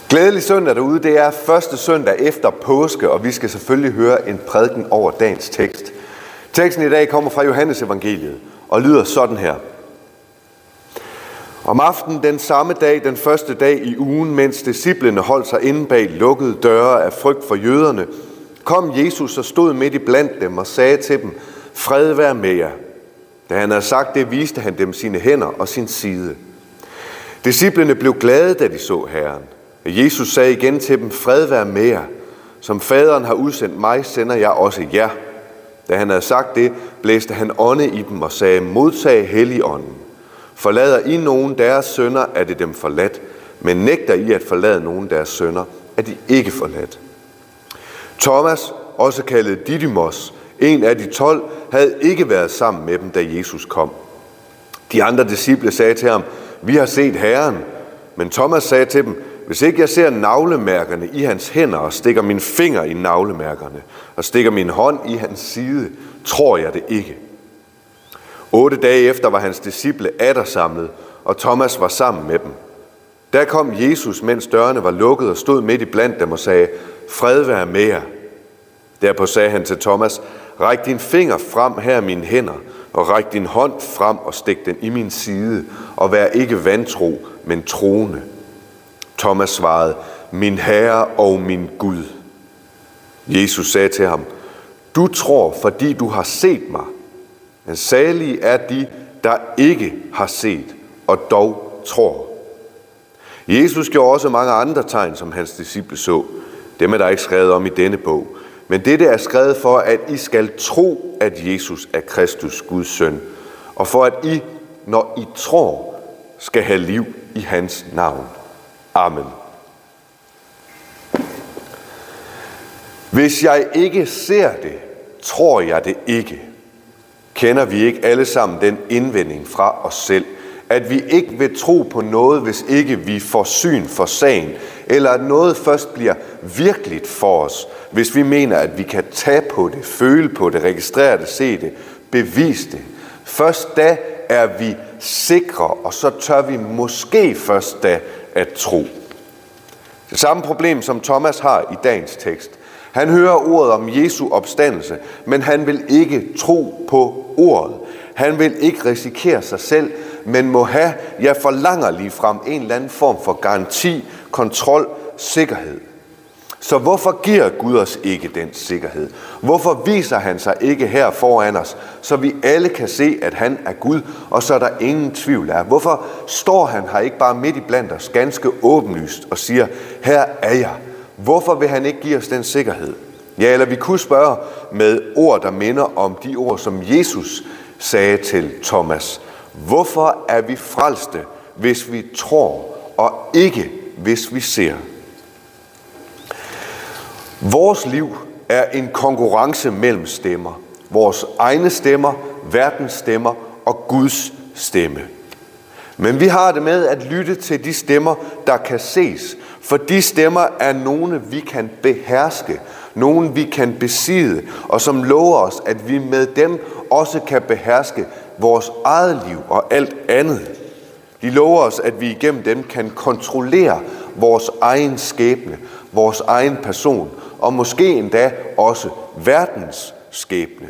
Glædelig søndag derude. Det er første søndag efter påske, og vi skal selvfølgelig høre en prædiken over dagens tekst. Teksten i dag kommer fra Johannes evangeliet og lyder sådan her. Om aftenen den samme dag, den første dag i ugen, mens disciplene holdt sig inde bag lukkede døre af frygt for jøderne, kom Jesus og stod midt i blandt dem og sagde til dem, fred være med jer. Da han havde sagt det, viste han dem sine hænder og sin side. Disciplene blev glade, da de så Herren. Jesus sagde igen til dem, fred være med jer. Som faderen har udsendt mig, sender jeg også jer. Da han havde sagt det, blæste han ånde i dem og sagde, modtag Helligånden. Forlader I nogen deres sønner, er det dem forladt, men nægter I at forlade nogen deres sønner, er de ikke forladt. Thomas, også kaldet Didymos, en af de 12, havde ikke været sammen med dem, da Jesus kom. De andre disciple sagde til ham, vi har set Herren. Men Thomas sagde til dem, hvis ikke jeg ser navlemærkerne i hans hænder og stikker min finger i navlemærkerne og stikker min hånd i hans side, tror jeg det ikke. 8 dage efter var hans disciple atter samlet, og Thomas var sammen med dem. Der kom Jesus, mens dørene var lukket og stod midt i blandt dem og sagde, fred være med jer. Derpå sagde han til Thomas, ræk din finger frem her i mine hænder, og ræk din hånd frem og stik den i min side, og vær ikke vantro, men troende. Thomas svarede, min Herre og min Gud. Jesus sagde til ham, du tror, fordi du har set mig, men salige er de, der ikke har set, og dog tror. Jesus gjorde også mange andre tegn, som hans disciple så. Dem er der ikke skrevet om i denne bog. Men dette er skrevet for, at I skal tro, at Jesus er Kristus, Guds søn, og for at I, når I tror, skal have liv i hans navn. Amen. Hvis jeg ikke ser det, tror jeg det ikke. Kender vi ikke alle sammen den indvending fra os selv, at vi ikke vil tro på noget, hvis ikke vi får syn for sagen, eller at noget først bliver virkeligt for os, hvis vi mener, at vi kan tage på det, føle på det, registrere det, se det, bevise det. Først da er vi sikre, og så tør vi måske først da at tro. Det samme problem, som Thomas har i dagens tekst. Han hører ordet om Jesu opstandelse, men han vil ikke tro på ordet. Han vil ikke risikere sig selv, men må have, jeg forlanger ligefrem en eller anden form for garanti, kontrol, sikkerhed. Så hvorfor giver Gud os ikke den sikkerhed? Hvorfor viser han sig ikke her foran os, så vi alle kan se, at han er Gud, og så der ingen tvivl er? Hvorfor står han her ikke bare midt i blandt os, ganske åbenlyst, og siger, her er jeg? Hvorfor vil han ikke give os den sikkerhed? Ja, eller vi kunne spørge med ord, der minder om de ord, som Jesus sagde til Thomas. Hvorfor er vi frelste, hvis vi tror, og ikke hvis vi ser? Vores liv er en konkurrence mellem stemmer. Vores egne stemmer, verdens stemmer og Guds stemme. Men vi har det med at lytte til de stemmer, der kan ses. For de stemmer er nogle, vi kan beherske, nogle vi kan besidde, og som lover os, at vi med dem også kan beherske vores eget liv og alt andet. De lover os, at vi igennem dem kan kontrollere vores egen skæbne, vores egen person, og måske endda også verdens skæbne.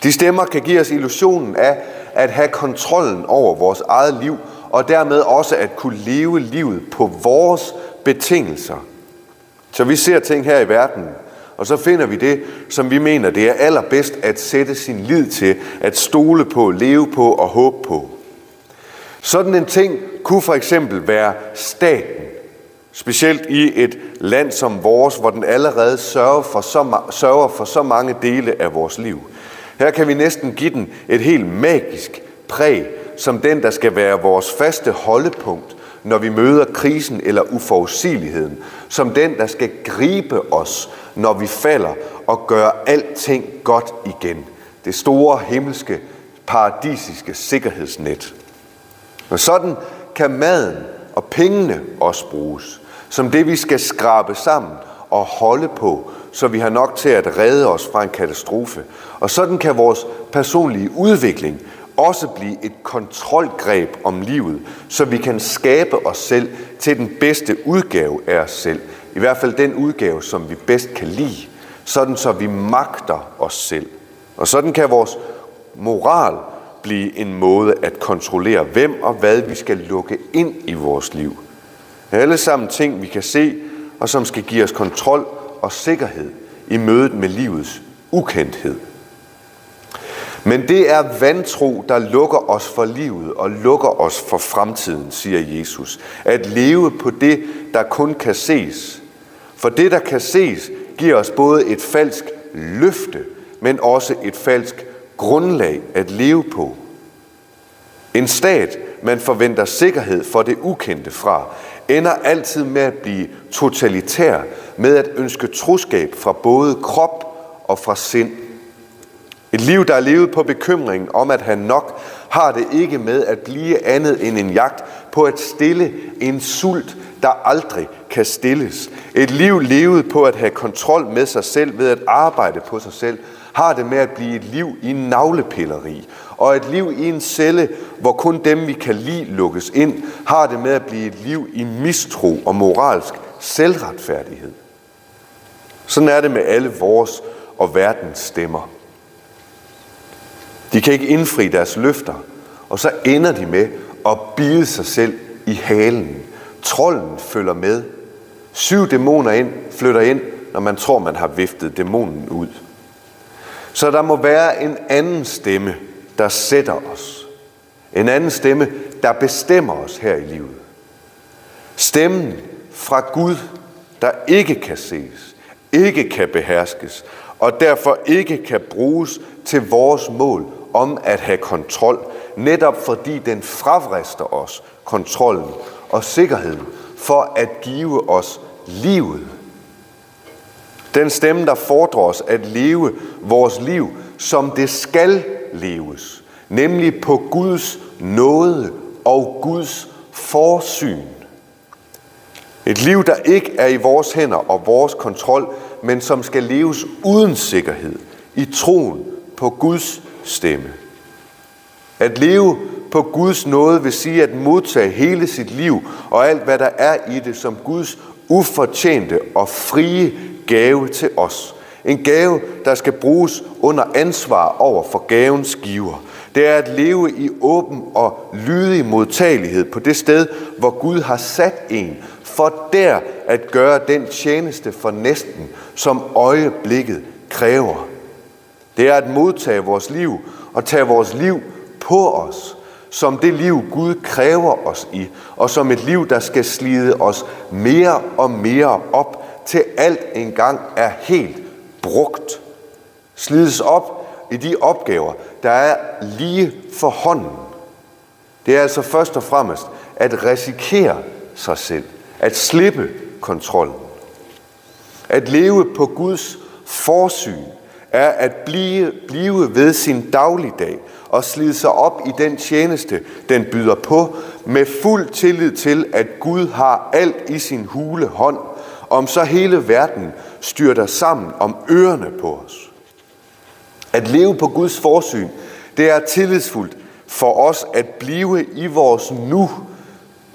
De stemmer kan give os illusionen af at have kontrollen over vores eget liv, og dermed også at kunne leve livet på vores betingelser. Så vi ser ting her i verden, og så finder vi det, som vi mener, det er allerbedst at sætte sin lid til, at stole på, leve på og håbe på. Sådan en ting kunne for eksempel være staten. Specielt i et land som vores, hvor den allerede sørger for så mange dele af vores liv. Her kan vi næsten give den et helt magisk præg, som den, der skal være vores faste holdepunkt, når vi møder krisen eller uforudsigeligheden. Som den, der skal gribe os, når vi falder og gøre alting godt igen. Det store, himmelske, paradisiske sikkerhedsnet. Og sådan kan maden og pengene også bruges. Som det, vi skal skrabe sammen og holde på, så vi har nok til at redde os fra en katastrofe. Og sådan kan vores personlige udvikling også blive et kontrolgreb om livet, så vi kan skabe os selv til den bedste udgave af os selv. I hvert fald den udgave, som vi bedst kan lide, sådan så vi magter os selv. Og sådan kan vores moral blive en måde at kontrollere, hvem og hvad vi skal lukke ind i vores liv. Alle sammen ting, vi kan se, og som skal give os kontrol og sikkerhed i mødet med livets ukendthed. Men det er vantro, der lukker os for livet og lukker os for fremtiden, siger Jesus. At leve på det, der kun kan ses. For det, der kan ses, giver os både et falsk løfte, men også et falsk grundlag at leve på. En stat, man forventer sikkerhed for det ukendte fra, ender altid med at blive totalitær, med at ønske troskab fra både krop og fra sind. Et liv, der er levet på bekymringen om at have nok, har det ikke med at blive andet end en jagt på at stille en sult, der aldrig kan stilles. Et liv levet på at have kontrol med sig selv ved at arbejde på sig selv, har det med at blive et liv i navlepilleri. Og et liv i en celle, hvor kun dem, vi kan lide, lukkes ind, har det med at blive et liv i mistro og moralsk selvretfærdighed. Sådan er det med alle vores og verdens stemmer. De kan ikke indfri deres løfter, og så ender de med at bide sig selv i halen. Trolden følger med. 7 dæmoner flytter ind, når man tror, man har viftet dæmonen ud. Så der må være en anden stemme, der sætter os. En anden stemme, der bestemmer os her i livet. Stemmen fra Gud, der ikke kan ses, ikke kan beherskes, og derfor ikke kan bruges til vores mål om at have kontrol, netop fordi den fravrister os kontrollen og sikkerheden for at give os livet. Den stemme, der fordrer os at leve vores liv, som det skal leves, nemlig på Guds nåde og Guds forsyn. Et liv, der ikke er i vores hænder og vores kontrol, men som skal leves uden sikkerhed, i troen på Guds stemme. At leve på Guds nåde vil sige at modtage hele sit liv og alt, hvad der er i det, som Guds ufortjente og frie gave til os. En gave, der skal bruges under ansvar over for gavens giver. Det er at leve i åben og lydig modtagelighed på det sted, hvor Gud har sat en, for der at gøre den tjeneste for næsten, som øjeblikket kræver. Det er at modtage vores liv og tage vores liv på os, som det liv Gud kræver os i, og som et liv, der skal slide os mere og mere op, til alt engang er helt brugt. Slides op i de opgaver, der er lige for hånden. Det er altså først og fremmest at risikere sig selv, at slippe kontrollen. At leve på Guds forsyn er at blive ved sin dagligdag og slide sig op i den tjeneste, den byder på, med fuld tillid til, at Gud har alt i sin hule hånd, om så hele verden styrter sammen om ørerne på os. At leve på Guds forsyn, det er tillidsfuldt for os at blive i vores nu,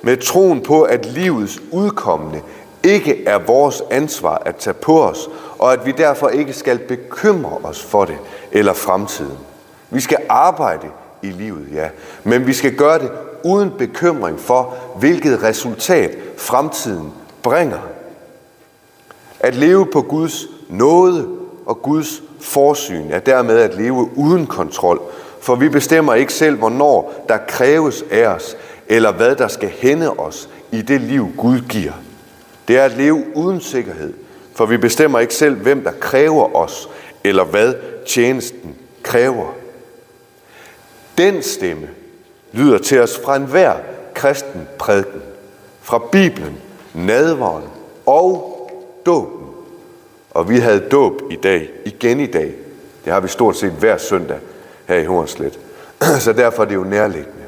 med troen på, at livets udkommende ikke er vores ansvar at tage på os, og at vi derfor ikke skal bekymre os for det eller fremtiden. Vi skal arbejde i livet, ja, men vi skal gøre det uden bekymring for, hvilket resultat fremtiden bringer. At leve på Guds nåde og Guds forsyn er dermed at leve uden kontrol, for vi bestemmer ikke selv, hvornår der kræves af os, eller hvad der skal hænde os i det liv, Gud giver. Det er at leve uden sikkerhed, for vi bestemmer ikke selv, hvem der kræver os, eller hvad tjenesten kræver. Den stemme lyder til os fra enhver kristen prædiken, fra Bibelen, nadveren og dåben. Og vi havde dåb i dag, igen i dag. Det har vi stort set hver søndag her i Hornslet. Så derfor er det jo nærliggende.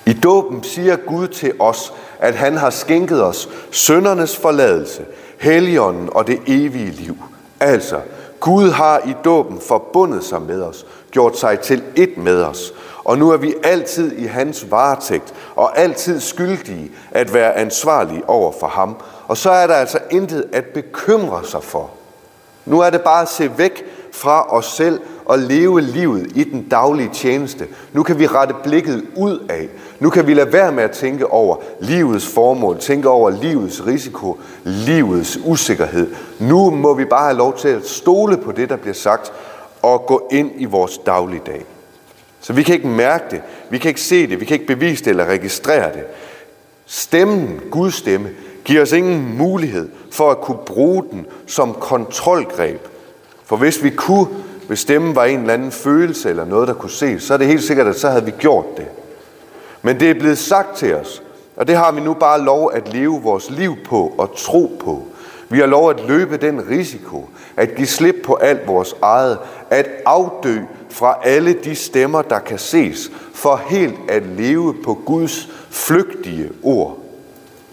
I dåben siger Gud til os, at han har skænket os syndernes forladelse, Helligånden og det evige liv. Altså Gud har i dåben forbundet sig med os, gjort sig til ét med os. Og nu er vi altid i hans varetægt, og altid skyldige at være ansvarlige over for ham. Og så er der altså intet at bekymre sig for. Nu er det bare at se væk fra os selv og leve livet i den daglige tjeneste. Nu kan vi rette blikket ud af. Nu kan vi lade være med at tænke over livets formål, tænke over livets risiko, livets usikkerhed. Nu må vi bare have lov til at stole på det, der bliver sagt, og gå ind i vores dagligdag. Så vi kan ikke mærke det, vi kan ikke se det, vi kan ikke bevise det eller registrere det. Stemmen, Guds stemme, giver os ingen mulighed for at kunne bruge den som kontrolgreb. For hvis stemmen var en eller anden følelse eller noget, der kunne ses, så er det helt sikkert, at så havde vi gjort det. Men det er blevet sagt til os, og det har vi nu bare lov at leve vores liv på og tro på. Vi har lov at løbe den risiko, at give slip på alt vores eget, at afdø fra alle de stemmer, der kan ses, for helt at leve på Guds flygtige ord.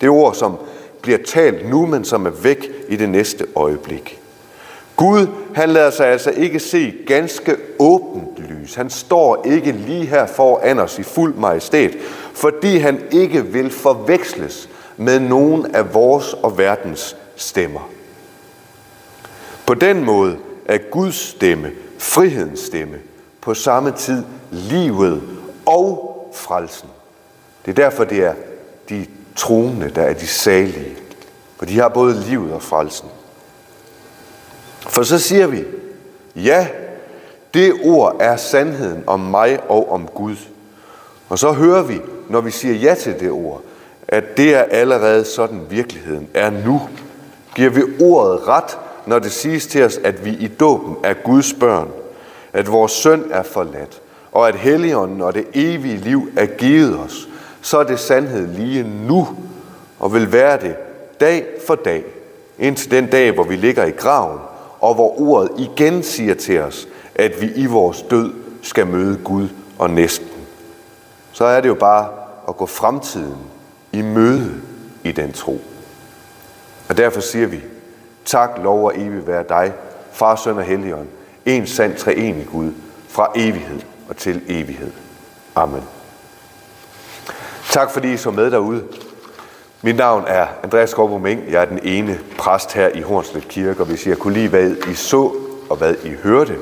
Det ord, som bliver talt nu, men som er væk i det næste øjeblik. Gud, han lader sig altså ikke se ganske åbent lys. Han står ikke lige her foran os i fuld majestæt, fordi han ikke vil forveksles med nogen af vores og verdens stemmer. På den måde er Guds stemme, frihedens stemme, på samme tid livet og frelsen. Det er derfor, det er de troende, der er de salige. For de har både livet og frelsen. For så siger vi, ja, det ord er sandheden om mig og om Gud. Og så hører vi, når vi siger ja til det ord, at det er allerede sådan virkeligheden er nu. Giver vi ordet ret, når det siges til os, at vi i dåben er Guds børn, at vores synd er forladt, og at Helligånden og det evige liv er givet os, så er det sandhed lige nu, og vil være det dag for dag, indtil den dag, hvor vi ligger i graven, og hvor ordet igen siger til os, at vi i vores død skal møde Gud og næsten. Så er det jo bare at gå fremtiden i møde i den tro. Og derfor siger vi, tak, lov og evigt være dig, Far, Søn og Helligånd, en sand treenig Gud, fra evighed og til evighed. Amen. Tak fordi I så med derude. Mit navn er Andreas Skovbo Meng. Jeg er den ene præst her i Hornslet Kirke, og hvis jeg kunne lide, hvad I så og hvad I hørte,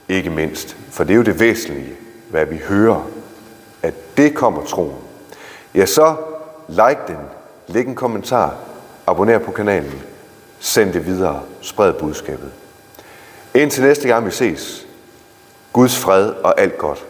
ikke mindst, for det er jo det væsentlige, hvad vi hører, at det kommer troen. Ja, så like den, læg en kommentar, abonner på kanalen, send det videre, spred budskabet. Indtil næste gang vi ses, Guds fred og alt godt.